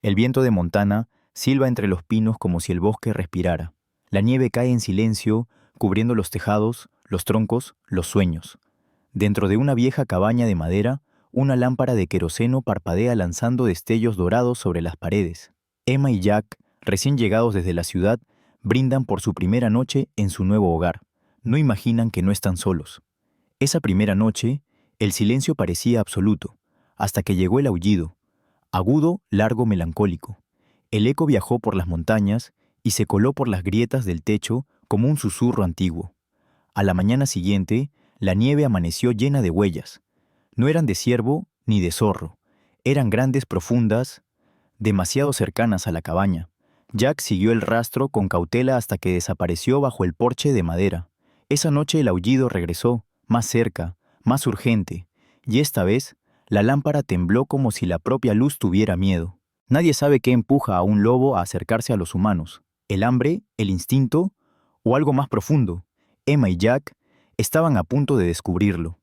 El viento de Montana silba entre los pinos como si el bosque respirara. La nieve cae en silencio, cubriendo los tejados, los troncos, los sueños. Dentro de una vieja cabaña de madera, una lámpara de queroseno parpadea lanzando destellos dorados sobre las paredes. Emma y Jack, recién llegados desde la ciudad, brindan por su primera noche en su nuevo hogar. No imaginan que no están solos. Esa primera noche, el silencio parecía absoluto, hasta que llegó el aullido, agudo, largo, melancólico. El eco viajó por las montañas y se coló por las grietas del techo como un susurro antiguo. A la mañana siguiente, la nieve amaneció llena de huellas. No eran de ciervo ni de zorro. Eran grandes, profundas, demasiado cercanas a la cabaña. Jack siguió el rastro con cautela hasta que desapareció bajo el porche de madera. Esa noche el aullido regresó, más cerca, más urgente, y esta vez la lámpara tembló como si la propia luz tuviera miedo. Nadie sabe qué empuja a un lobo a acercarse a los humanos: el hambre, el instinto o algo más profundo. Emma y Jack estaban a punto de descubrirlo.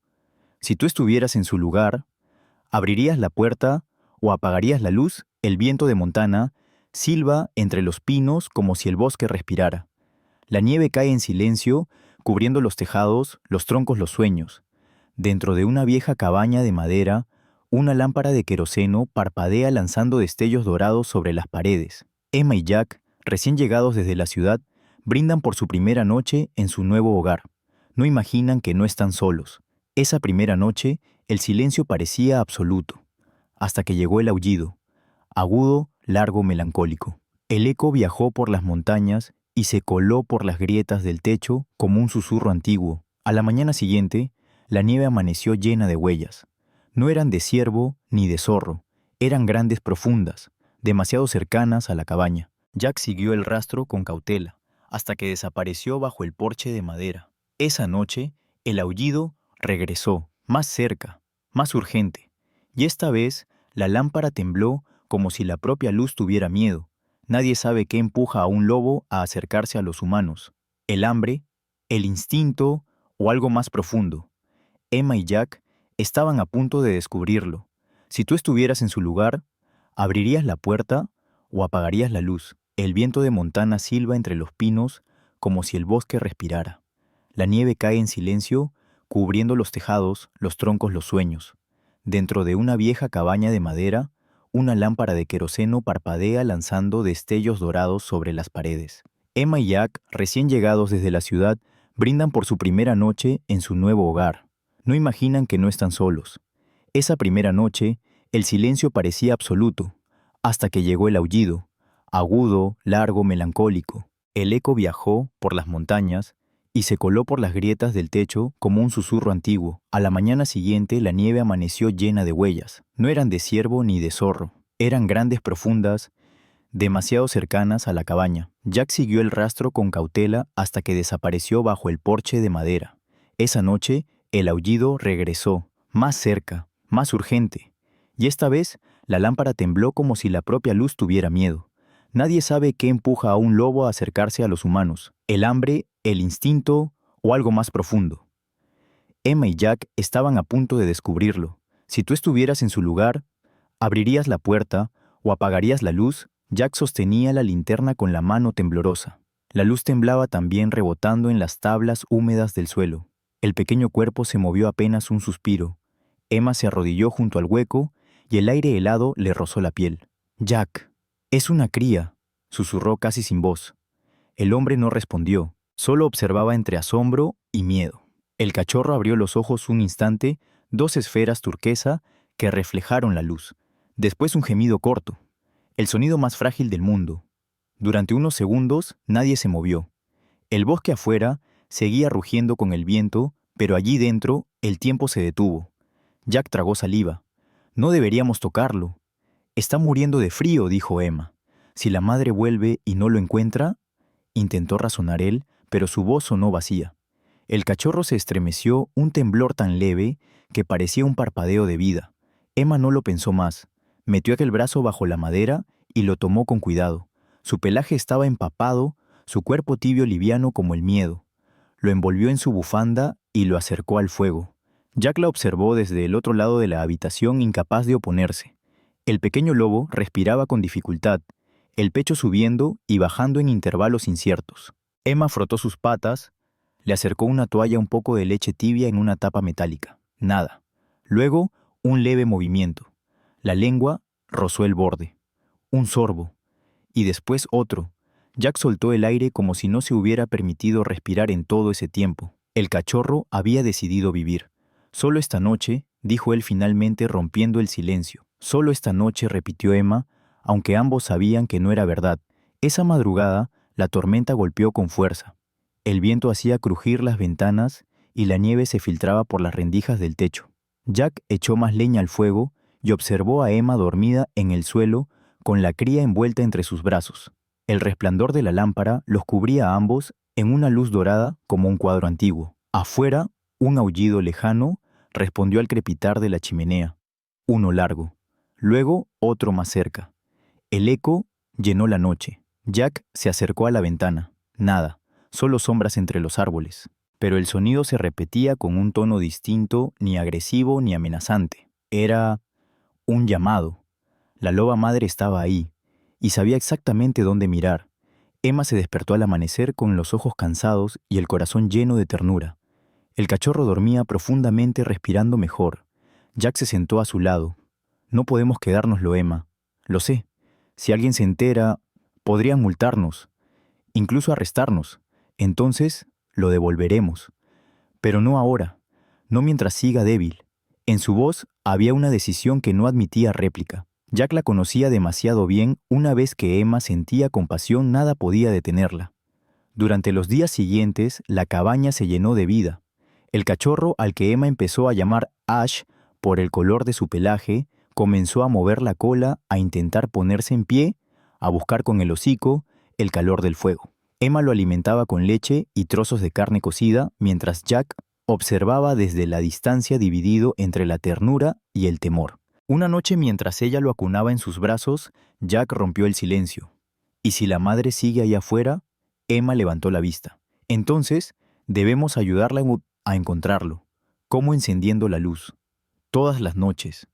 Si tú estuvieras en su lugar, ¿abrirías la puerta o apagarías la luz? El viento de Montana silba entre los pinos como si el bosque respirara. La nieve cae en silencio, cubriendo los tejados, los troncos, los sueños. Dentro de una vieja cabaña de madera, una lámpara de queroseno parpadea lanzando destellos dorados sobre las paredes. Emma y Jack, recién llegados desde la ciudad, brindan por su primera noche en su nuevo hogar. No imaginan que no están solos. Esa primera noche, el silencio parecía absoluto, hasta que llegó el aullido, agudo, largo, melancólico. El eco viajó por las montañas y se coló por las grietas del techo como un susurro antiguo. A la mañana siguiente, la nieve amaneció llena de huellas. No eran de ciervo ni de zorro, eran grandes, profundas, demasiado cercanas a la cabaña. Jack siguió el rastro con cautela, hasta que desapareció bajo el porche de madera. Esa noche, el aullido regresó, más cerca, más urgente, y esta vez la lámpara tembló como si la propia luz tuviera miedo. Nadie sabe qué empuja a un lobo a acercarse a los humanos: el hambre, el instinto o algo más profundo. Emma y Jack estaban a punto de descubrirlo. Si tú estuvieras en su lugar, ¿abrirías la puerta o apagarías la luz? El viento de Montana silba entre los pinos como si el bosque respirara. La nieve cae en silencio, cubriendo los tejados, los troncos, los sueños. Dentro de una vieja cabaña de madera, una lámpara de queroseno parpadea lanzando destellos dorados sobre las paredes. Emma y Jack, recién llegados desde la ciudad, brindan por su primera noche en su nuevo hogar. No imaginan que no están solos. Esa primera noche, el silencio parecía absoluto, hasta que llegó el aullido, agudo, largo, melancólico. El eco viajó por las montañas y se coló por las grietas del techo como un susurro antiguo. A la mañana siguiente la nieve amaneció llena de huellas. No eran de ciervo ni de zorro. Eran grandes, profundas, demasiado cercanas a la cabaña. Jack siguió el rastro con cautela hasta que desapareció bajo el porche de madera. Esa noche, el aullido regresó, más cerca, más urgente. Y esta vez, la lámpara tembló como si la propia luz tuviera miedo. Nadie sabe qué empuja a un lobo a acercarse a los humanos: el hambre, el instinto o algo más profundo. Emma y Jack estaban a punto de descubrirlo. Si tú estuvieras en su lugar, ¿abrirías la puerta o apagarías la luz? Jack sostenía la linterna con la mano temblorosa. La luz temblaba también, rebotando en las tablas húmedas del suelo. El pequeño cuerpo se movió apenas un suspiro. Emma se arrodilló junto al hueco y el aire helado le rozó la piel. «Jack, es una cría», susurró casi sin voz. El hombre no respondió, solo observaba entre asombro y miedo. El cachorro abrió los ojos un instante, dos esferas turquesa que reflejaron la luz. Después un gemido corto, el sonido más frágil del mundo. Durante unos segundos nadie se movió. El bosque afuera seguía rugiendo con el viento, pero allí dentro el tiempo se detuvo. Jack tragó saliva. «No deberíamos tocarlo. Está muriendo de frío», dijo Emma. «Si la madre vuelve y no lo encuentra», intentó razonar él, pero su voz sonó vacía. El cachorro se estremeció, un temblor tan leve que parecía un parpadeo de vida. Emma no lo pensó más. Metió aquel brazo bajo la madera y lo tomó con cuidado. Su pelaje estaba empapado, su cuerpo tibio, liviano como el miedo. Lo envolvió en su bufanda y lo acercó al fuego. Jack la observó desde el otro lado de la habitación, incapaz de oponerse. El pequeño lobo respiraba con dificultad, el pecho subiendo y bajando en intervalos inciertos. Emma frotó sus patas, le acercó una toalla, un poco de leche tibia en una tapa metálica. Nada. Luego, un leve movimiento. La lengua rozó el borde. Un sorbo. Y después otro. Jack soltó el aire como si no se hubiera permitido respirar en todo ese tiempo. El cachorro había decidido vivir. Solo esta noche, dijo él finalmente rompiendo el silencio. Solo esta noche, repitió Emma, aunque ambos sabían que no era verdad. Esa madrugada, la tormenta golpeó con fuerza. El viento hacía crujir las ventanas y la nieve se filtraba por las rendijas del techo. Jack echó más leña al fuego y observó a Emma dormida en el suelo con la cría envuelta entre sus brazos. El resplandor de la lámpara los cubría a ambos en una luz dorada como un cuadro antiguo. Afuera, un aullido lejano respondió al crepitar de la chimenea. Uno largo, luego otro más cerca. El eco llenó la noche. Jack se acercó a la ventana. Nada, solo sombras entre los árboles. Pero el sonido se repetía con un tono distinto, ni agresivo ni amenazante. Era un llamado. La loba madre estaba ahí, y sabía exactamente dónde mirar. Emma se despertó al amanecer con los ojos cansados y el corazón lleno de ternura. El cachorro dormía profundamente, respirando mejor. Jack se sentó a su lado. No podemos quedárnoslo, Emma. Lo sé. Si alguien se entera, podrían multarnos, incluso arrestarnos. Entonces, lo devolveremos. Pero no ahora, no mientras siga débil. En su voz había una decisión que no admitía réplica. Jack la conocía demasiado bien. Una vez que Emma sentía compasión, nada podía detenerla. Durante los días siguientes, la cabaña se llenó de vida. El cachorro, al que Emma empezó a llamar Ash por el color de su pelaje, comenzó a mover la cola, a intentar ponerse en pie, a buscar con el hocico el calor del fuego. Emma lo alimentaba con leche y trozos de carne cocida, mientras Jack observaba desde la distancia, dividido entre la ternura y el temor. Una noche, mientras ella lo acunaba en sus brazos, Jack rompió el silencio. ¿Y si la madre sigue allá afuera? Emma levantó la vista. Entonces, debemos ayudarla a encontrarlo. ¿Cómo? Encendiendo la luz. Todas las noches.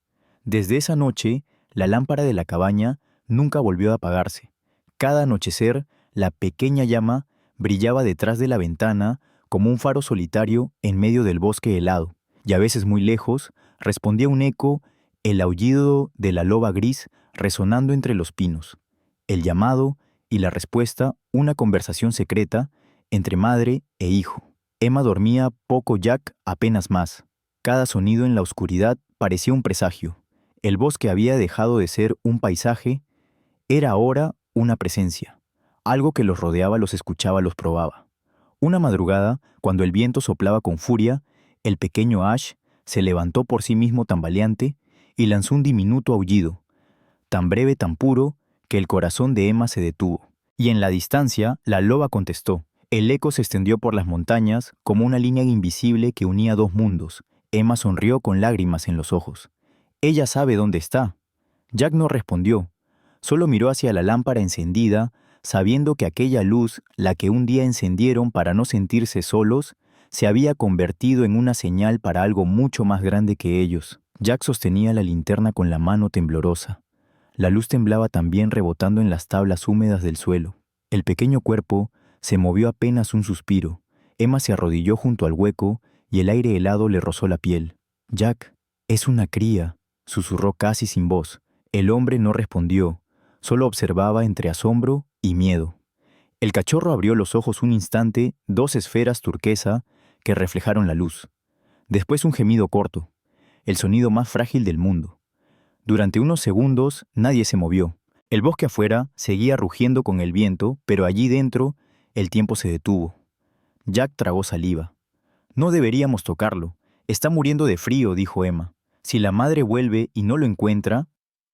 Desde esa noche, la lámpara de la cabaña nunca volvió a apagarse. Cada anochecer, la pequeña llama brillaba detrás de la ventana como un faro solitario en medio del bosque helado, y a veces muy lejos respondía un eco, el aullido de la loba gris resonando entre los pinos. El llamado y la respuesta, una conversación secreta entre madre e hijo. Emma dormía poco, Jack apenas más. Cada sonido en la oscuridad parecía un presagio. El bosque había dejado de ser un paisaje, era ahora una presencia. Algo que los rodeaba, los escuchaba, los probaba. Una madrugada, cuando el viento soplaba con furia, el pequeño Ash se levantó por sí mismo tambaleante y lanzó un diminuto aullido, tan breve, tan puro, que el corazón de Emma se detuvo. Y en la distancia, la loba contestó. El eco se extendió por las montañas como una línea invisible que unía dos mundos. Emma sonrió con lágrimas en los ojos. Ella sabe dónde está. Jack no respondió. Solo miró hacia la lámpara encendida, sabiendo que aquella luz, la que un día encendieron para no sentirse solos, se había convertido en una señal para algo mucho más grande que ellos. Jack sostenía la linterna con la mano temblorosa. La luz temblaba también, rebotando en las tablas húmedas del suelo. El pequeño cuerpo se movió apenas un suspiro. Emma se arrodilló junto al hueco y el aire helado le rozó la piel. «Jack, es una cría», susurró casi sin voz. El hombre no respondió, solo observaba entre asombro y miedo. El cachorro abrió los ojos un instante, dos esferas turquesa que reflejaron la luz. Después un gemido corto, el sonido más frágil del mundo. Durante unos segundos nadie se movió. El bosque afuera seguía rugiendo con el viento, pero allí dentro el tiempo se detuvo. Jack tragó saliva. «No deberíamos tocarlo. Está muriendo de frío», dijo Emma. «Si la madre vuelve y no lo encuentra...»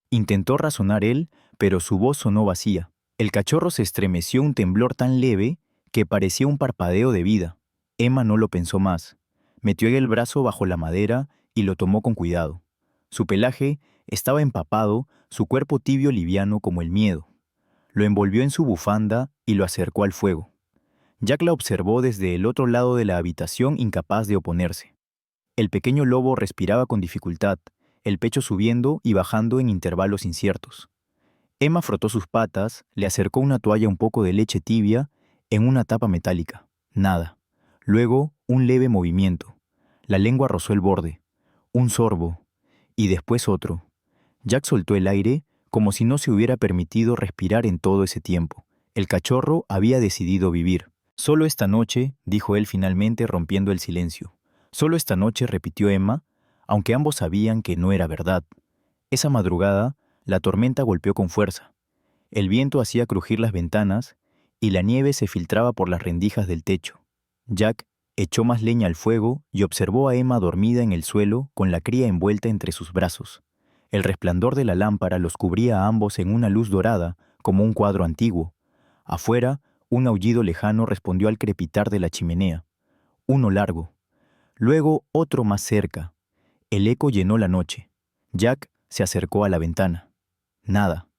Intentó razonar él, pero su voz sonó vacía. El cachorro se estremeció, un temblor tan leve que parecía un parpadeo de vida. Emma no lo pensó más. Metió el brazo bajo la madera y lo tomó con cuidado. Su pelaje estaba empapado, su cuerpo tibio, liviano como el miedo. Lo envolvió en su bufanda y lo acercó al fuego. Jack la observó desde el otro lado de la habitación, incapaz de oponerse. El pequeño lobo respiraba con dificultad. el pecho subiendo y bajando en intervalos inciertos. Emma frotó sus patas, le acercó una toalla un poco de leche tibia en una tapa metálica. Nada. Luego, un leve movimiento. La lengua rozó el borde. Un sorbo. Y después otro. Jack soltó el aire como si no se hubiera permitido respirar en todo ese tiempo. El cachorro había decidido vivir. Solo esta noche, dijo él finalmente rompiendo el silencio. Solo esta noche, repitió Emma, aunque ambos sabían que no era verdad. Esa madrugada, la tormenta golpeó con fuerza. El viento hacía crujir las ventanas y la nieve se filtraba por las rendijas del techo. Jack echó más leña al fuego y observó a Emma dormida en el suelo con la cría envuelta entre sus brazos. El resplandor de la lámpara los cubría a ambos en una luz dorada, como un cuadro antiguo. Afuera, un aullido lejano respondió al crepitar de la chimenea. Uno largo. Luego otro más cerca. El eco llenó la noche. Jack se acercó a la ventana. Nada.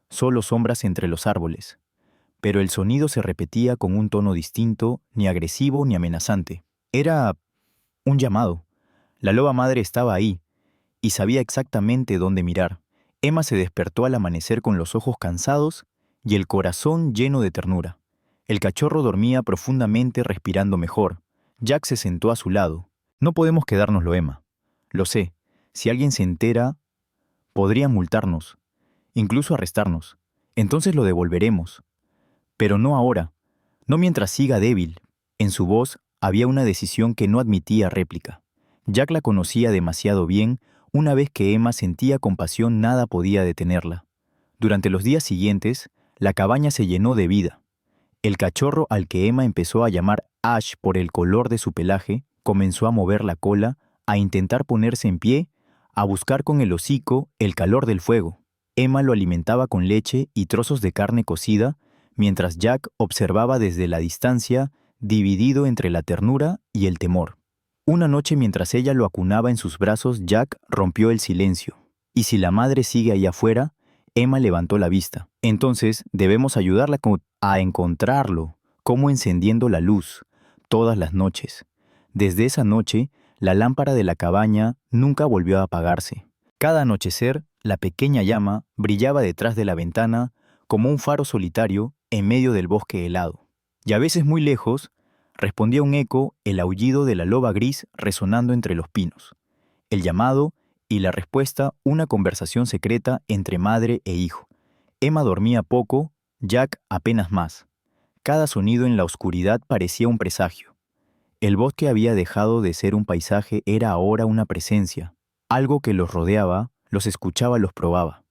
Solo sombras entre los árboles. Pero el sonido se repetía con un tono distinto, ni agresivo ni amenazante. Era un llamado. La loba madre estaba ahí, y sabía exactamente dónde mirar. Emma se despertó al amanecer con los ojos cansados y el corazón lleno de ternura. El cachorro dormía profundamente, respirando mejor. Jack se sentó a su lado. No podemos quedárnoslo, Emma. Lo sé. Si alguien se entera, podrían multarnos, incluso arrestarnos. Entonces lo devolveremos. Pero no ahora. No mientras siga débil. En su voz había una decisión que no admitía réplica. Jack la conocía demasiado bien. Una vez que Emma sentía compasión, nada podía detenerla. Durante los días siguientes, la cabaña se llenó de vida. El cachorro, al que Emma empezó a llamar Ash por el color de su pelaje, comenzó a mover la cola, a intentar ponerse en pie, a buscar con el hocico el calor del fuego. Emma lo alimentaba con leche y trozos de carne cocida, mientras Jack observaba desde la distancia, dividido entre la ternura y el temor. Una noche, mientras ella lo acunaba en sus brazos, Jack rompió el silencio. ¿Y si la madre sigue allá afuera? Emma levantó la vista. Entonces debemos ayudarla a encontrarlo, como encendiendo la luz, todas las noches. Desde esa noche, la lámpara de la cabaña nunca volvió a apagarse. Cada anochecer, la pequeña llama brillaba detrás de la ventana como un faro solitario en medio del bosque helado. Y a veces muy lejos, respondía un eco, el aullido de la loba gris resonando entre los pinos. El llamado y la respuesta, una conversación secreta entre madre e hijo. Emma dormía poco, Jack apenas más. Cada sonido en la oscuridad parecía un presagio. El bosque había dejado de ser un paisaje, era ahora una presencia. Algo que los rodeaba, los escuchaba, los probaba.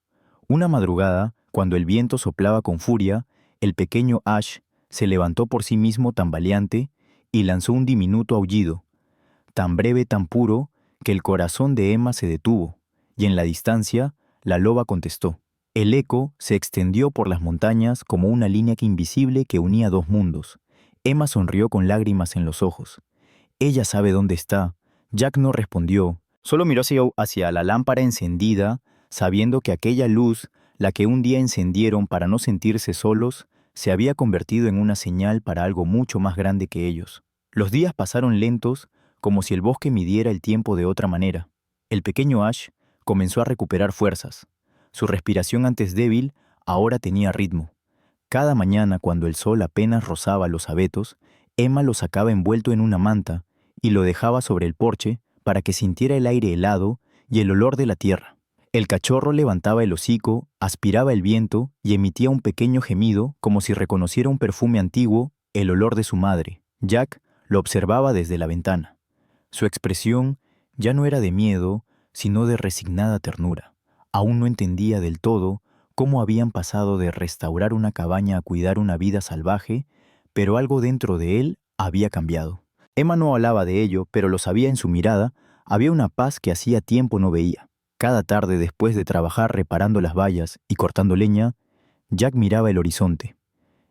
Una madrugada, cuando el viento soplaba con furia, el pequeño Ash se levantó por sí mismo tambaleante y lanzó un diminuto aullido, tan breve, tan puro, que el corazón de Emma se detuvo, y en la distancia, la loba contestó. El eco se extendió por las montañas como una línea invisible que unía dos mundos. Emma sonrió con lágrimas en los ojos. Ella sabe dónde está. Jack no respondió, solo miró hacia la lámpara encendida, sabiendo que aquella luz, la que un día encendieron para no sentirse solos, se había convertido en una señal para algo mucho más grande que ellos. Los días pasaron lentos, como si el bosque midiera el tiempo de otra manera. El pequeño Ash comenzó a recuperar fuerzas. Su respiración, antes débil, ahora tenía ritmo. Cada mañana, cuando el sol apenas rozaba los abetos, Emma lo sacaba envuelto en una manta y lo dejaba sobre el porche para que sintiera el aire helado y el olor de la tierra. El cachorro levantaba el hocico, aspiraba el viento y emitía un pequeño gemido como si reconociera un perfume antiguo, el olor de su madre. Jack lo observaba desde la ventana. Su expresión ya no era de miedo, sino de resignada ternura. Aún no entendía del todo cómo habían pasado de restaurar una cabaña a cuidar una vida salvaje, pero algo dentro de él había cambiado. Emma no hablaba de ello, pero lo sabía en su mirada, había una paz que hacía tiempo no veía. Cada tarde, después de trabajar reparando las vallas y cortando leña, Jack miraba el horizonte.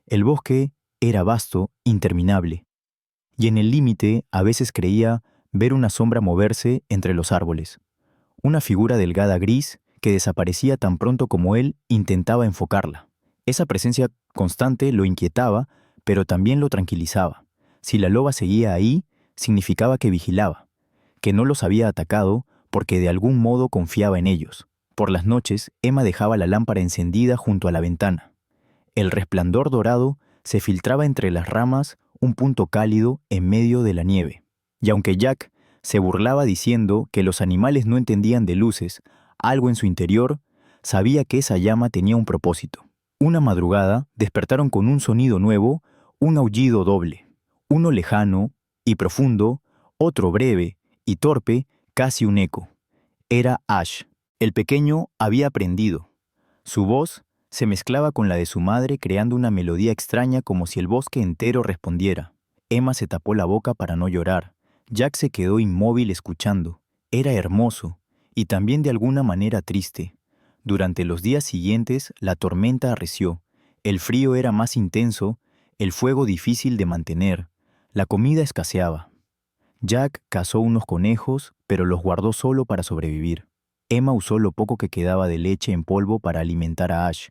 El bosque era vasto, interminable, y en el límite a veces creía ver una sombra moverse entre los árboles. Una figura delgada gris que desaparecía tan pronto como él intentaba enfocarla. Esa presencia constante lo inquietaba, pero también lo tranquilizaba. Si la loba seguía ahí, significaba que vigilaba, que no los había atacado, porque de algún modo confiaba en ellos. Por las noches, Emma dejaba la lámpara encendida junto a la ventana. El resplandor dorado se filtraba entre las ramas, un punto cálido en medio de la nieve. Y aunque Jack se burlaba diciendo que los animales no entendían de luces, algo en su interior sabía que esa llama tenía un propósito. Una madrugada despertaron con un sonido nuevo, un aullido doble, uno lejano y profundo, otro breve y torpe, casi un eco. Era Ash. El pequeño había aprendido. Su voz se mezclaba con la de su madre creando una melodía extraña como si el bosque entero respondiera. Emma se tapó la boca para no llorar. Jack se quedó inmóvil escuchando. Era hermoso y también de alguna manera triste. Durante los días siguientes la tormenta arreció. El frío era más intenso, el fuego difícil de mantener. La comida escaseaba. Jack cazó unos conejos, pero los guardó solo para sobrevivir. Emma usó lo poco que quedaba de leche en polvo para alimentar a Ash.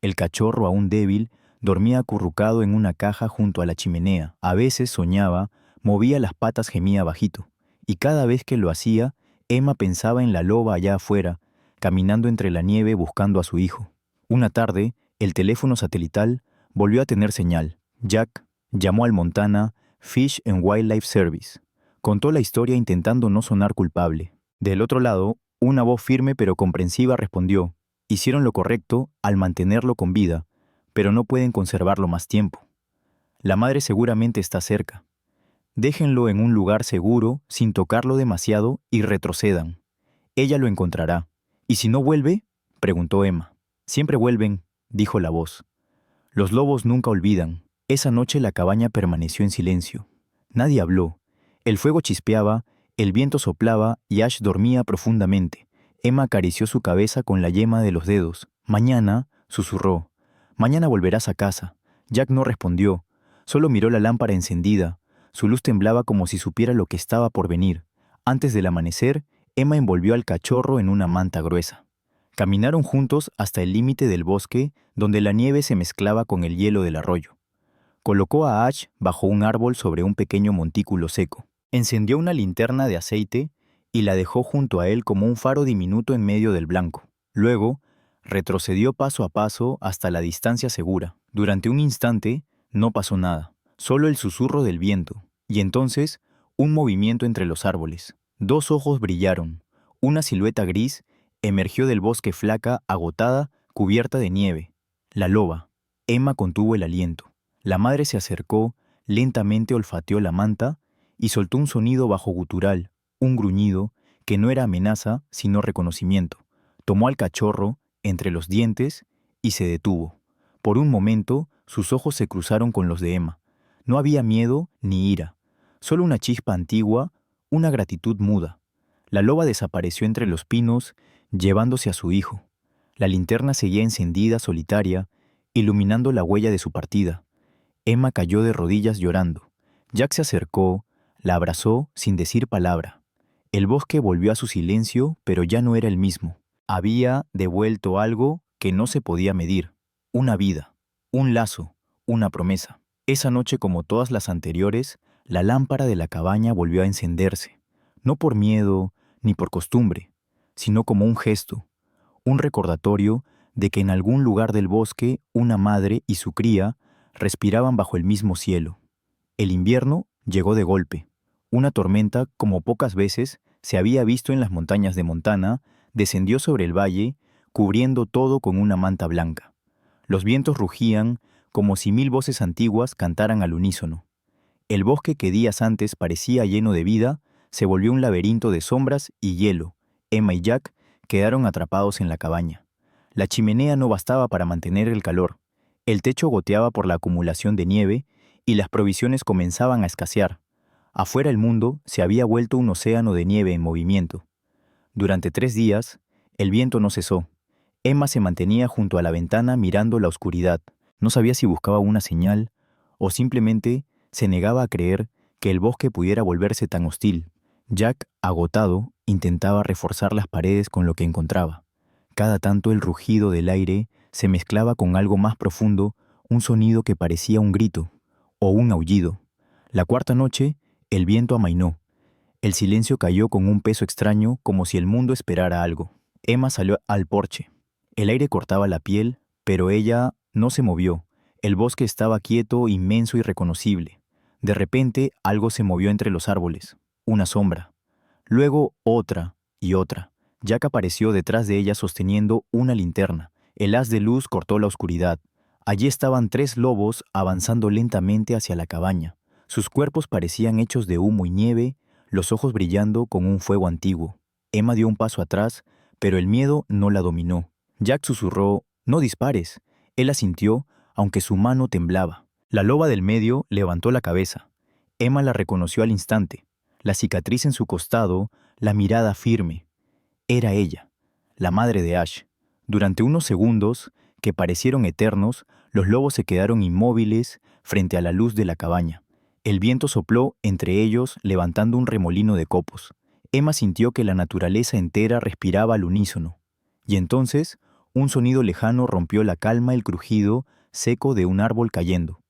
El cachorro, aún débil, dormía acurrucado en una caja junto a la chimenea. A veces soñaba, movía las patas, gemía bajito. Y cada vez que lo hacía, Emma pensaba en la loba allá afuera, caminando entre la nieve buscando a su hijo. Una tarde, el teléfono satelital volvió a tener señal. Jack llamó al Montana Fish and Wildlife Service. Contó la historia intentando no sonar culpable. Del otro lado, una voz firme pero comprensiva respondió: hicieron lo correcto al mantenerlo con vida, pero no pueden conservarlo más tiempo. La madre seguramente está cerca. Déjenlo en un lugar seguro, sin tocarlo demasiado, y retrocedan. Ella lo encontrará. ¿Y si no vuelve?, preguntó Emma. Siempre vuelven, dijo la voz. Los lobos nunca olvidan. Esa noche la cabaña permaneció en silencio. Nadie habló. El fuego chispeaba, el viento soplaba y Ash dormía profundamente. Emma acarició su cabeza con la yema de los dedos. Mañana, susurró. Mañana volverás a casa. Jack no respondió. Solo miró la lámpara encendida. Su luz temblaba como si supiera lo que estaba por venir. Antes del amanecer, Emma envolvió al cachorro en una manta gruesa. Caminaron juntos hasta el límite del bosque, donde la nieve se mezclaba con el hielo del arroyo. Colocó a Ash bajo un árbol sobre un pequeño montículo seco. Encendió una linterna de aceite y la dejó junto a él como un faro diminuto en medio del blanco. Luego, retrocedió paso a paso hasta la distancia segura. Durante un instante, no pasó nada, solo el susurro del viento, y entonces, un movimiento entre los árboles. Dos ojos brillaron. Una silueta gris emergió del bosque, flaca, agotada, cubierta de nieve. La loba. Emma contuvo el aliento. La madre se acercó, lentamente olfateó la manta y soltó un sonido bajo gutural, un gruñido, que no era amenaza, sino reconocimiento. Tomó al cachorro entre los dientes y se detuvo. Por un momento, sus ojos se cruzaron con los de Emma. No había miedo ni ira, solo una chispa antigua, una gratitud muda. La loba desapareció entre los pinos, llevándose a su hijo. La linterna seguía encendida, solitaria, iluminando la huella de su partida. Emma cayó de rodillas llorando. Jack se acercó, la abrazó sin decir palabra. El bosque volvió a su silencio, pero ya no era el mismo. Había devuelto algo que no se podía medir. Una vida, un lazo, una promesa. Esa noche, como todas las anteriores, la lámpara de la cabaña volvió a encenderse. No por miedo ni por costumbre, sino como un gesto, un recordatorio de que en algún lugar del bosque una madre y su cría respiraban bajo el mismo cielo. El invierno llegó de golpe. Una tormenta, como pocas veces se había visto en las montañas de Montana, descendió sobre el valle, cubriendo todo con una manta blanca. Los vientos rugían como si 1000 voces antiguas cantaran al unísono. El bosque que días antes parecía lleno de vida, se volvió un laberinto de sombras y hielo. Emma y Jack quedaron atrapados en la cabaña. La chimenea no bastaba para mantener el calor. El techo goteaba por la acumulación de nieve y las provisiones comenzaban a escasear. Afuera el mundo se había vuelto un océano de nieve en movimiento. Durante 3 días, el viento no cesó. Emma se mantenía junto a la ventana mirando la oscuridad. No sabía si buscaba una señal o simplemente se negaba a creer que el bosque pudiera volverse tan hostil. Jack, agotado, intentaba reforzar las paredes con lo que encontraba. Cada tanto el rugido del aire se mezclaba con algo más profundo, un sonido que parecía un grito o un aullido. La cuarta noche, el viento amainó. El silencio cayó con un peso extraño, como si el mundo esperara algo. Emma salió al porche. El aire cortaba la piel, pero ella no se movió. El bosque estaba quieto, inmenso y reconocible. De repente, algo se movió entre los árboles. Una sombra. Luego otra y otra. Jack apareció detrás de ella sosteniendo una linterna. El haz de luz cortó la oscuridad. Allí estaban 3 lobos avanzando lentamente hacia la cabaña. Sus cuerpos parecían hechos de humo y nieve, los ojos brillando con un fuego antiguo. Emma dio un paso atrás, pero el miedo no la dominó. Jack susurró, «No dispares». Él asintió, aunque su mano temblaba. La loba del medio levantó la cabeza. Emma la reconoció al instante. La cicatriz en su costado, la mirada firme. Era ella, la madre de Ash. Durante unos segundos, que parecieron eternos, los lobos se quedaron inmóviles frente a la luz de la cabaña. El viento sopló entre ellos, levantando un remolino de copos. Emma sintió que la naturaleza entera respiraba al unísono. Y entonces, un sonido lejano rompió la calma, el crujido seco de un árbol cayendo.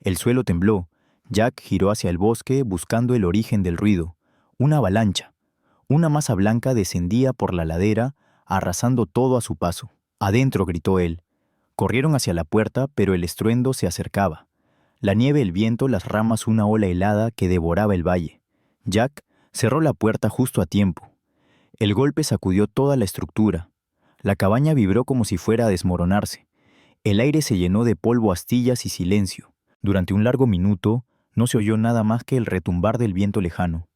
El suelo tembló. Jack giró hacia el bosque buscando el origen del ruido. Una avalancha. Una masa blanca descendía por la ladera, arrasando todo a su paso. «Adentro», gritó él. Corrieron hacia la puerta, pero el estruendo se acercaba. La nieve, el viento, las ramas, una ola helada que devoraba el valle. Jack cerró la puerta justo a tiempo. El golpe sacudió toda la estructura. La cabaña vibró como si fuera a desmoronarse. El aire se llenó de polvo, astillas y silencio. Durante un largo minuto no se oyó nada más que el retumbar del viento lejano.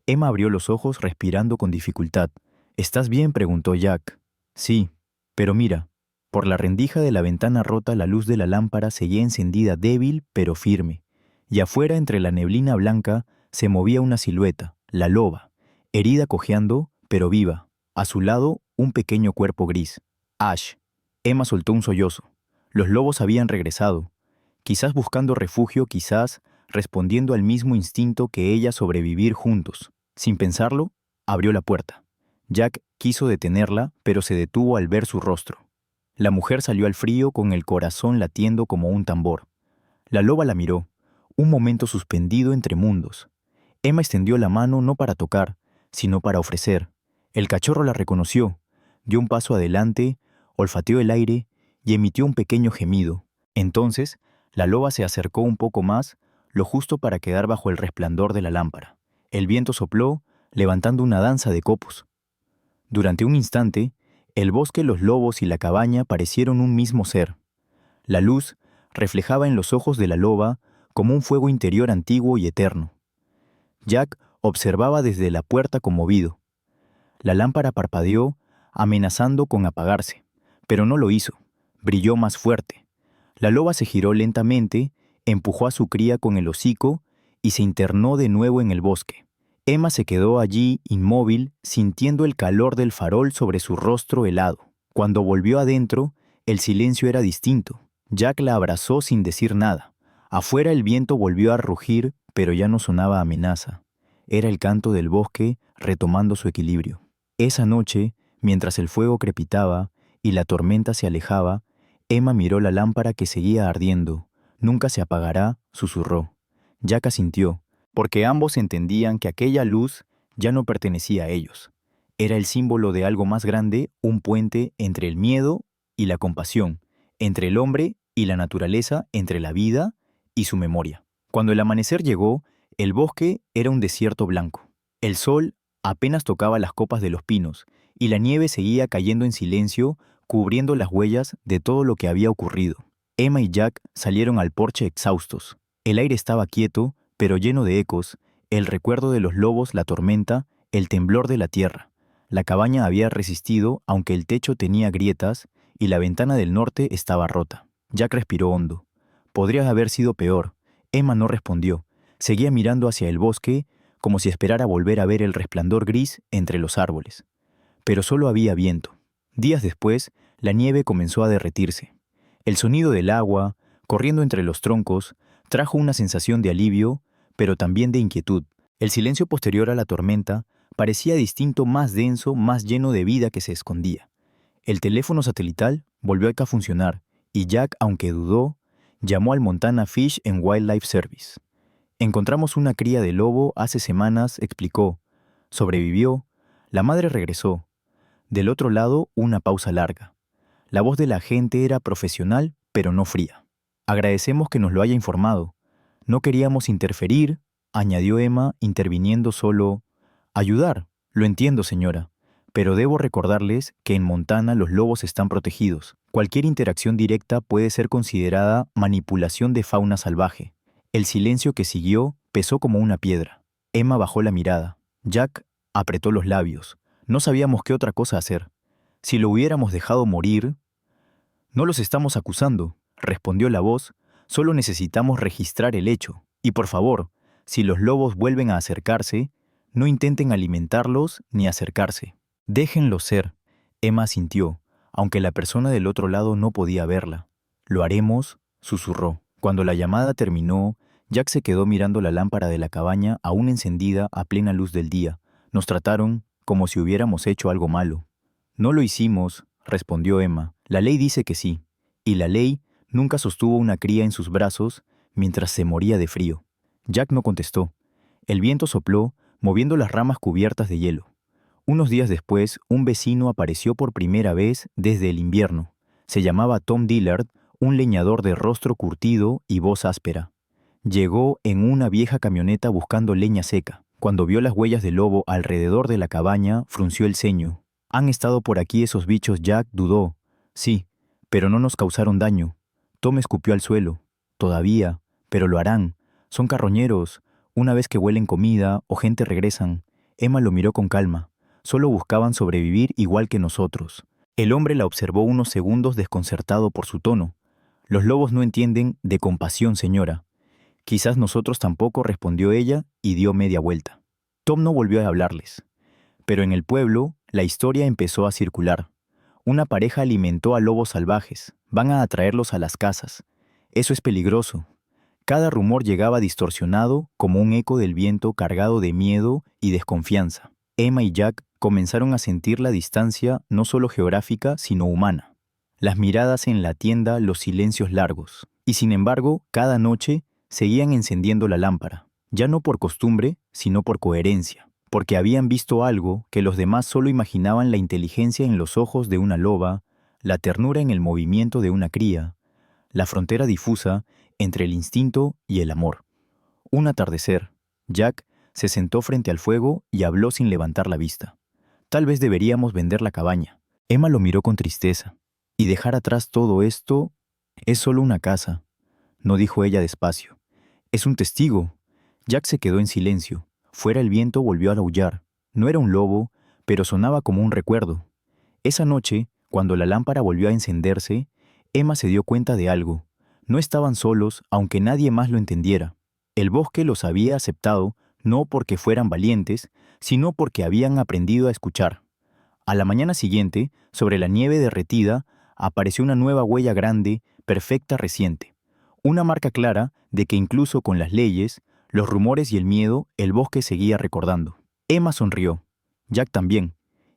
Emma abrió los ojos respirando con dificultad. «¿Estás bien?», preguntó Jack. «Sí, pero mira». Por la rendija de la ventana rota la luz de la lámpara seguía encendida, débil pero firme. Y afuera, entre la neblina blanca, se movía una silueta, la loba, herida, cojeando, pero viva. A su lado, un pequeño cuerpo gris. Ash. Emma soltó un sollozo. Los lobos habían regresado. Quizás buscando refugio, quizás respondiendo al mismo instinto que ella, sobrevivir juntos. Sin pensarlo, abrió la puerta. Jack quiso detenerla, pero se detuvo al ver su rostro. La mujer salió al frío con el corazón latiendo como un tambor. La loba la miró, un momento suspendido entre mundos. Emma extendió la mano no para tocar, sino para ofrecer. El cachorro la reconoció, dio un paso adelante, olfateó el aire y emitió un pequeño gemido. Entonces, la loba se acercó un poco más, lo justo para quedar bajo el resplandor de la lámpara. El viento sopló, levantando una danza de copos. Durante un instante, el bosque, los lobos y la cabaña parecieron un mismo ser. La luz reflejaba en los ojos de la loba como un fuego interior antiguo y eterno. Jack observaba desde la puerta conmovido. La lámpara parpadeó, amenazando con apagarse, pero no lo hizo. Brilló más fuerte. La loba se giró lentamente, empujó a su cría con el hocico y se internó de nuevo en el bosque. Emma se quedó allí, inmóvil, sintiendo el calor del farol sobre su rostro helado. Cuando volvió adentro, el silencio era distinto. Jack la abrazó sin decir nada. Afuera el viento volvió a rugir, pero ya no sonaba amenaza. Era el canto del bosque retomando su equilibrio. Esa noche, mientras el fuego crepitaba y la tormenta se alejaba, Emma miró la lámpara que seguía ardiendo. «Nunca se apagará», susurró. Jack asintió, porque ambos entendían que aquella luz ya no pertenecía a ellos. Era el símbolo de algo más grande, un puente entre el miedo y la compasión, entre el hombre y la naturaleza, entre la vida y su memoria. Cuando el amanecer llegó, el bosque era un desierto blanco. El sol apenas tocaba las copas de los pinos, y la nieve seguía cayendo en silencio, cubriendo las huellas de todo lo que había ocurrido. Emma y Jack salieron al porche exhaustos. El aire estaba quieto, pero lleno de ecos, el recuerdo de los lobos, la tormenta, el temblor de la tierra. La cabaña había resistido, aunque el techo tenía grietas y la ventana del norte estaba rota. Jack respiró hondo. Podría haber sido peor. Emma no respondió. Seguía mirando hacia el bosque, como si esperara volver a ver el resplandor gris entre los árboles. Pero solo había viento. Días después, la nieve comenzó a derretirse. El sonido del agua, corriendo entre los troncos, trajo una sensación de alivio, pero también de inquietud. El silencio posterior a la tormenta parecía distinto, más denso, más lleno de vida que se escondía. El teléfono satelital volvió a funcionar, y Jack, aunque dudó, llamó al Montana Fish and Wildlife Service. «Encontramos una cría de lobo hace semanas», explicó. Sobrevivió. La madre regresó. Del otro lado, una pausa larga. La voz de la agente era profesional, pero no fría. Agradecemos que nos lo haya informado. No queríamos interferir, añadió Emma, interviniendo solo. Ayudar. Lo entiendo, señora. Pero debo recordarles que en Montana los lobos están protegidos. Cualquier interacción directa puede ser considerada manipulación de fauna salvaje. El silencio que siguió pesó como una piedra. Emma bajó la mirada. Jack apretó los labios. No sabíamos qué otra cosa hacer. Si lo hubiéramos dejado morir... No los estamos acusando, respondió la voz. Solo necesitamos registrar el hecho. Y por favor, si los lobos vuelven a acercarse, no intenten alimentarlos ni acercarse. Déjenlos ser. Emma asintió, aunque la persona del otro lado no podía verla. Lo haremos, susurró. Cuando la llamada terminó, Jack se quedó mirando la lámpara de la cabaña aún encendida a plena luz del día. Nos trataron como si hubiéramos hecho algo malo. No lo hicimos, respondió Emma. La ley dice que sí. Y la ley nunca sostuvo una cría en sus brazos mientras se moría de frío. Jack no contestó. El viento sopló, moviendo las ramas cubiertas de hielo. Unos días después, un vecino apareció por primera vez desde el invierno. Se llamaba Tom Dillard, un leñador de rostro curtido y voz áspera. Llegó en una vieja camioneta buscando leña seca. Cuando vio las huellas del lobo alrededor de la cabaña, frunció el ceño. ¿Han estado por aquí esos bichos? Jack dudó. Sí, pero no nos causaron daño. Tom escupió al suelo. Todavía, pero lo harán. Son carroñeros. Una vez que huelen comida o gente regresan. Emma lo miró con calma. Solo buscaban sobrevivir igual que nosotros. El hombre la observó unos segundos desconcertado por su tono. Los lobos no entienden de compasión, señora. Quizás nosotros tampoco, respondió ella y dio media vuelta. Tom no volvió a hablarles. Pero en el pueblo, la historia empezó a circular. Una pareja alimentó a lobos salvajes. Van a atraerlos a las casas. Eso es peligroso. Cada rumor llegaba distorsionado como un eco del viento cargado de miedo y desconfianza. Emma y Jack comenzaron a sentir la distancia no solo geográfica, sino humana. Las miradas en la tienda, los silencios largos. Y sin embargo, cada noche seguían encendiendo la lámpara. Ya no por costumbre, sino por coherencia. Porque habían visto algo que los demás solo imaginaban: la inteligencia en los ojos de una loba, la ternura en el movimiento de una cría, la frontera difusa entre el instinto y el amor. Un atardecer, Jack se sentó frente al fuego y habló sin levantar la vista. Tal vez deberíamos vender la cabaña. Emma lo miró con tristeza. Y dejar atrás todo esto es solo una casa, no dijo ella despacio. Es un testigo. Jack se quedó en silencio. Fuera el viento volvió a aullar. No era un lobo, pero sonaba como un recuerdo. Esa noche, cuando la lámpara volvió a encenderse, Emma se dio cuenta de algo. No estaban solos, aunque nadie más lo entendiera. El bosque los había aceptado, no porque fueran valientes, sino porque habían aprendido a escuchar. A la mañana siguiente, sobre la nieve derretida, apareció una nueva huella grande, perfecta, reciente. Una marca clara de que incluso con las leyes, los rumores y el miedo, el bosque seguía recordando. Emma sonrió. Jack también.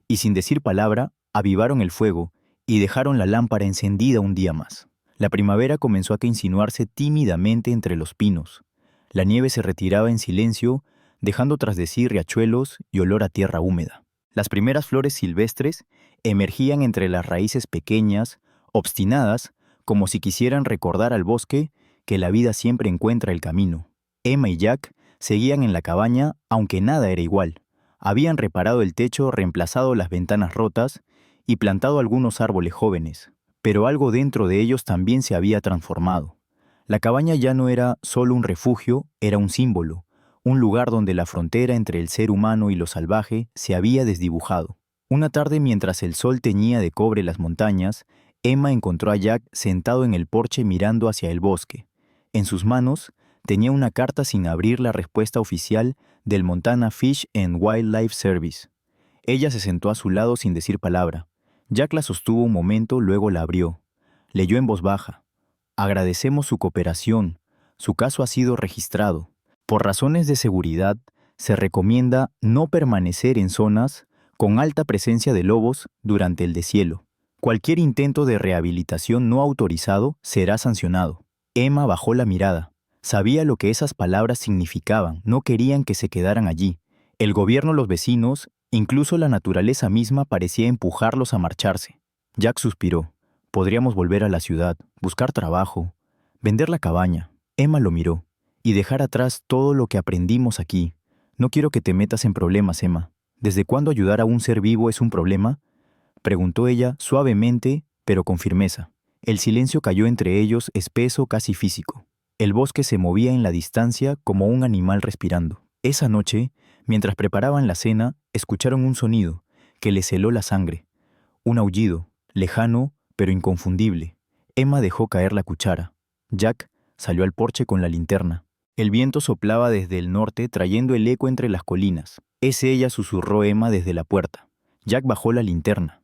Y sin decir palabra, avivaron el fuego y dejaron la lámpara encendida un día más. La primavera comenzó a insinuarse tímidamente entre los pinos. La nieve se retiraba en silencio, dejando tras de sí riachuelos y olor a tierra húmeda. Las primeras flores silvestres emergían entre las raíces pequeñas, obstinadas, como si quisieran recordar al bosque que la vida siempre encuentra el camino. Emma y Jack seguían en la cabaña, aunque nada era igual. Habían reparado el techo, reemplazado las ventanas rotas y plantado algunos árboles jóvenes, pero algo dentro de ellos también se había transformado. La cabaña ya no era solo un refugio, era un símbolo, un lugar donde la frontera entre el ser humano y lo salvaje se había desdibujado. Una tarde, mientras el sol teñía de cobre las montañas, Emma encontró a Jack sentado en el porche mirando hacia el bosque. En sus manos tenía una carta sin abrir, la respuesta oficial del Montana Fish and Wildlife Service. Ella se sentó a su lado sin decir palabra. Jack la sostuvo un momento, luego la abrió. Leyó en voz baja. Agradecemos su cooperación. Su caso ha sido registrado. Por razones de seguridad, se recomienda no permanecer en zonas con alta presencia de lobos durante el deshielo. Cualquier intento de rehabilitación no autorizado será sancionado. Emma bajó la mirada. Sabía lo que esas palabras significaban. No querían que se quedaran allí. El gobierno, los vecinos, incluso la naturaleza misma parecía empujarlos a marcharse. Jack suspiró. Podríamos volver a la ciudad, buscar trabajo, vender la cabaña. Emma lo miró. Y dejar atrás todo lo que aprendimos aquí. No quiero que te metas en problemas, Emma. ¿Desde cuándo ayudar a un ser vivo es un problema? Preguntó ella suavemente, pero con firmeza. El silencio cayó entre ellos, espeso, casi físico. El bosque se movía en la distancia como un animal respirando. Esa noche, mientras preparaban la cena, escucharon un sonido que les heló la sangre. Un aullido, lejano, pero inconfundible. Emma dejó caer la cuchara. Jack salió al porche con la linterna. El viento soplaba desde el norte, trayendo el eco entre las colinas. «Es ella», susurró Emma desde la puerta. Jack bajó la linterna.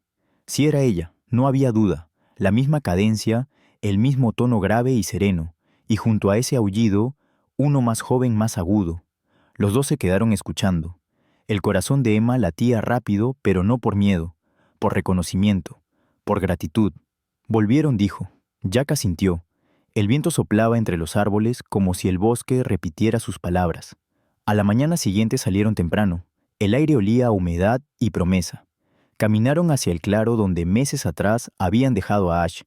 Sí era ella, no había duda. La misma cadencia, el mismo tono grave y sereno, y junto a ese aullido, uno más joven, más agudo. Los dos se quedaron escuchando. El corazón de Emma latía rápido, pero no por miedo, por reconocimiento, por gratitud. Volvieron, dijo. Jack asintió. El viento soplaba entre los árboles como si el bosque repitiera sus palabras. A la mañana siguiente salieron temprano. El aire olía a humedad y promesa. Caminaron hacia el claro donde meses atrás habían dejado a Ash.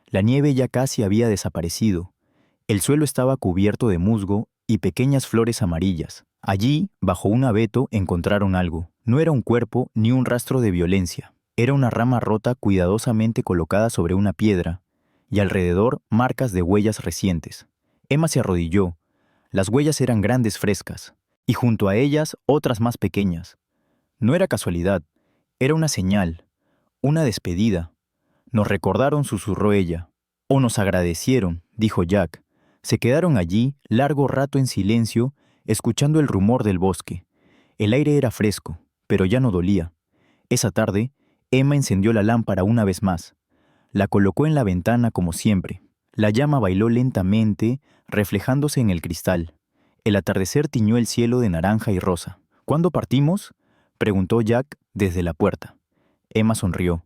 La nieve ya casi había desaparecido. El suelo estaba cubierto de musgo y pequeñas flores amarillas. Allí, bajo un abeto, encontraron algo. No era un cuerpo ni un rastro de violencia. Era una rama rota cuidadosamente colocada sobre una piedra, y alrededor marcas de huellas recientes. Emma se arrodilló. Las huellas eran grandes, frescas, y junto a ellas otras más pequeñas. No era casualidad, era una señal, una despedida. Nos recordaron, susurró ella. O nos agradecieron, dijo Jack. Se quedaron allí largo rato en silencio, escuchando el rumor del bosque. El aire era fresco, pero ya no dolía. Esa tarde, Emma encendió la lámpara una vez más. La colocó en la ventana como siempre. La llama bailó lentamente, reflejándose en el cristal. El atardecer tiñó el cielo de naranja y rosa. ¿Cuándo partimos?, preguntó Jack desde la puerta. Emma sonrió.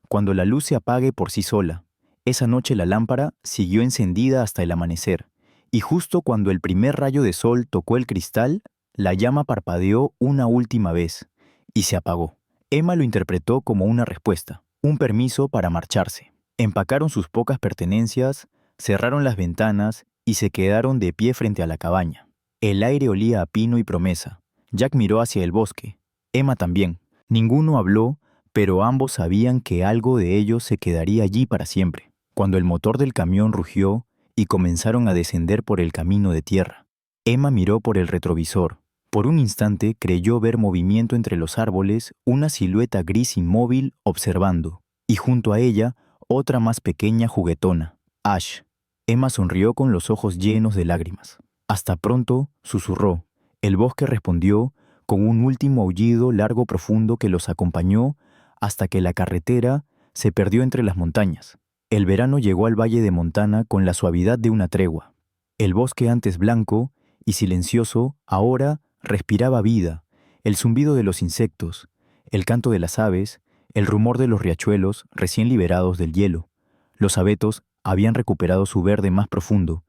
Cuando la luz se apague por sí sola. Esa noche la lámpara siguió encendida hasta el amanecer, y justo cuando el primer rayo de sol tocó el cristal, la llama parpadeó una última vez, y se apagó. Emma lo interpretó como una respuesta, un permiso para marcharse. Empacaron sus pocas pertenencias, cerraron las ventanas y se quedaron de pie frente a la cabaña. El aire olía a pino y promesa. Jack miró hacia el bosque. Emma también. Ninguno habló, pero ambos sabían que algo de ellos se quedaría allí para siempre. Cuando el motor del camión rugió y comenzaron a descender por el camino de tierra, Emma miró por el retrovisor. Por un instante creyó ver movimiento entre los árboles, una silueta gris inmóvil observando, y junto a ella otra más pequeña, juguetona, Ash. Emma sonrió con los ojos llenos de lágrimas. «Hasta pronto», susurró. El bosque respondió con un último aullido largo, profundo, que los acompañó hasta que la carretera se perdió entre las montañas. El verano llegó al valle de Montana con la suavidad de una tregua. El bosque, antes blanco y silencioso, ahora respiraba vida, el zumbido de los insectos, el canto de las aves, el rumor de los riachuelos recién liberados del hielo. Los abetos habían recuperado su verde más profundo,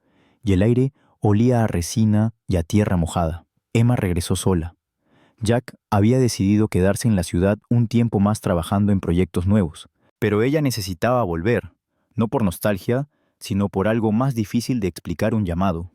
y el aire olía a resina y a tierra mojada. Emma regresó sola. Jack había decidido quedarse en la ciudad un tiempo más trabajando en proyectos nuevos, pero ella necesitaba volver, no por nostalgia, sino por algo más difícil de explicar: un llamado,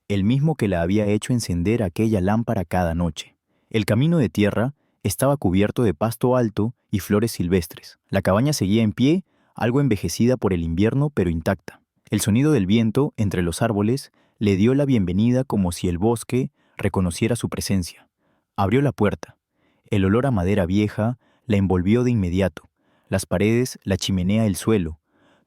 el mismo que la había hecho encender aquella lámpara cada noche. El camino de tierra estaba cubierto de pasto alto y flores silvestres. La cabaña seguía en pie, algo envejecida por el invierno, pero intacta. El sonido del viento entre los árboles le dio la bienvenida, como si el bosque reconociera su presencia. Abrió la puerta. El olor a madera vieja la envolvió de inmediato. Las paredes, la chimenea, el suelo.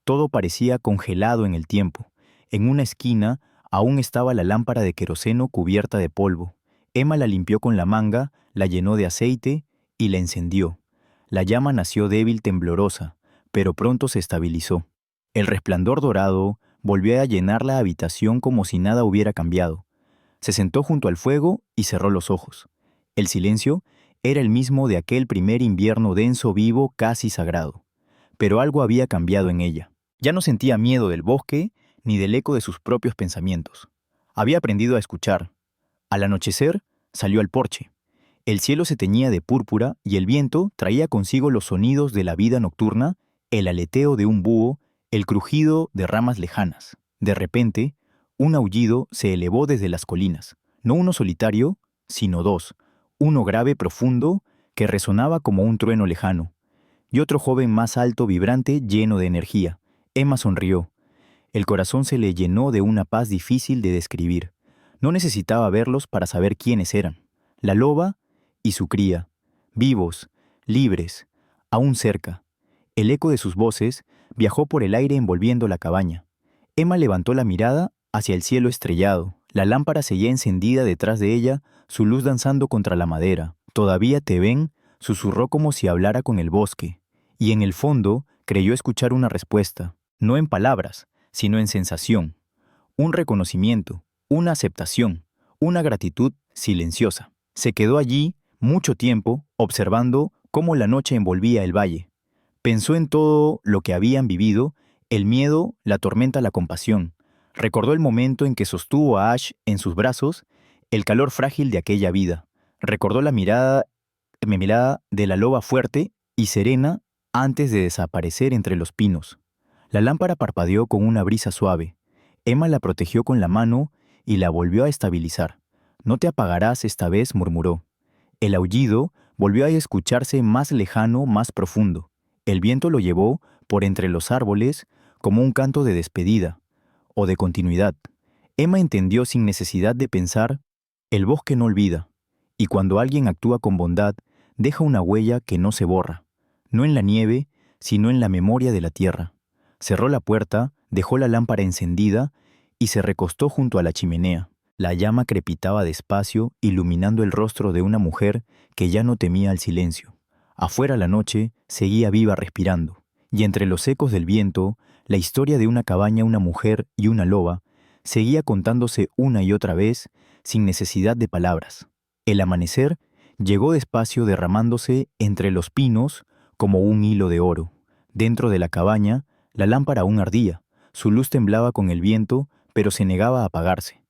Todo parecía congelado en el tiempo. En una esquina aún estaba la lámpara de queroseno cubierta de polvo. Emma la limpió con la manga, la llenó de aceite y la encendió. La llama nació débil, temblorosa, pero pronto se estabilizó. El resplandor dorado volvió a llenar la habitación como si nada hubiera cambiado. Se sentó junto al fuego y cerró los ojos. El silencio era el mismo de aquel primer invierno, denso, vivo, casi sagrado. Pero algo había cambiado en ella. Ya no sentía miedo del bosque ni del eco de sus propios pensamientos. Había aprendido a escuchar. Al anochecer, salió al porche. El cielo se teñía de púrpura y el viento traía consigo los sonidos de la vida nocturna, el aleteo de un búho, el crujido de ramas lejanas. De repente, un aullido se elevó desde las colinas, no uno solitario, sino dos, uno grave, profundo, que resonaba como un trueno lejano, y otro joven más alto, vibrante, lleno de energía. Emma sonrió. El corazón se le llenó de una paz difícil de describir. No necesitaba verlos para saber quiénes eran. La loba y su cría, vivos, libres, aún cerca. El eco de sus voces viajó por el aire envolviendo la cabaña. Emma levantó la mirada hacia el cielo estrellado. La lámpara seguía encendida detrás de ella, su luz danzando contra la madera. «Todavía te ven», susurró como si hablara con el bosque. Y en el fondo creyó escuchar una respuesta, no en palabras, sino en sensación. Un reconocimiento, una aceptación, una gratitud silenciosa. Se quedó allí mucho tiempo observando cómo la noche envolvía el valle. Pensó en todo lo que habían vivido, el miedo, la tormenta, la compasión. Recordó el momento en que sostuvo a Ash en sus brazos, el calor frágil de aquella vida. Recordó la mirada de la loba fuerte y serena antes de desaparecer entre los pinos. La lámpara parpadeó con una brisa suave. Emma la protegió con la mano y la volvió a estabilizar. «No te apagarás esta vez», murmuró. El aullido volvió a escucharse más lejano, más profundo. El viento lo llevó por entre los árboles como un canto de despedida o de continuidad. Emma entendió sin necesidad de pensar, el bosque no olvida, y cuando alguien actúa con bondad, deja una huella que no se borra, no en la nieve, sino en la memoria de la tierra. Cerró la puerta, dejó la lámpara encendida y se recostó junto a la chimenea. La llama crepitaba despacio, iluminando el rostro de una mujer que ya no temía el silencio. Afuera la noche seguía viva respirando, y entre los ecos del viento, la historia de una cabaña, una mujer y una loba seguía contándose una y otra vez sin necesidad de palabras. El amanecer llegó despacio derramándose entre los pinos como un hilo de oro. Dentro de la cabaña, la lámpara aún ardía, su luz temblaba con el viento, pero se negaba a apagarse.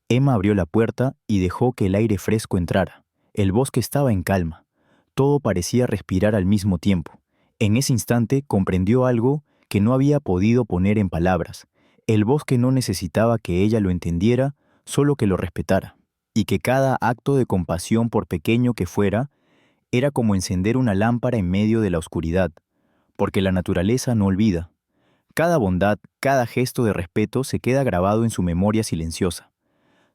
Emma abrió la puerta y dejó que el aire fresco entrara. El bosque estaba en calma. Todo parecía respirar al mismo tiempo. En ese instante comprendió algo que no había podido poner en palabras. El bosque no necesitaba que ella lo entendiera, solo que lo respetara. Y que cada acto de compasión, por pequeño que fuera, era como encender una lámpara en medio de la oscuridad. Porque la naturaleza no olvida. Cada bondad, cada gesto de respeto se queda grabado en su memoria silenciosa.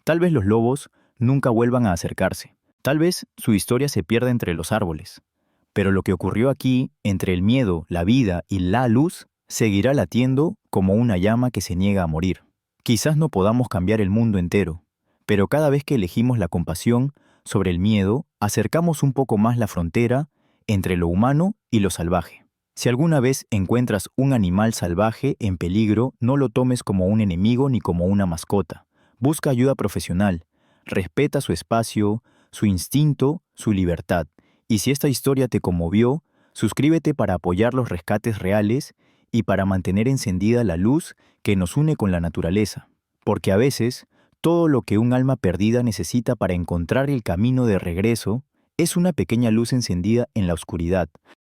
Tal vez los lobos nunca vuelvan a acercarse. Tal vez su historia se pierda entre los árboles. Pero lo que ocurrió aquí, entre el miedo, la vida y la luz, seguirá latiendo como una llama que se niega a morir. Quizás no podamos cambiar el mundo entero, pero cada vez que elegimos la compasión sobre el miedo, acercamos un poco más la frontera entre lo humano y lo salvaje. Si alguna vez encuentras un animal salvaje en peligro, no lo tomes como un enemigo ni como una mascota. Busca ayuda profesional, respeta su espacio, su instinto, su libertad. Y si esta historia te conmovió, suscríbete para apoyar los rescates reales y para mantener encendida la luz que nos une con la naturaleza. Porque a veces, todo lo que un alma perdida necesita para encontrar el camino de regreso es una pequeña luz encendida en la oscuridad.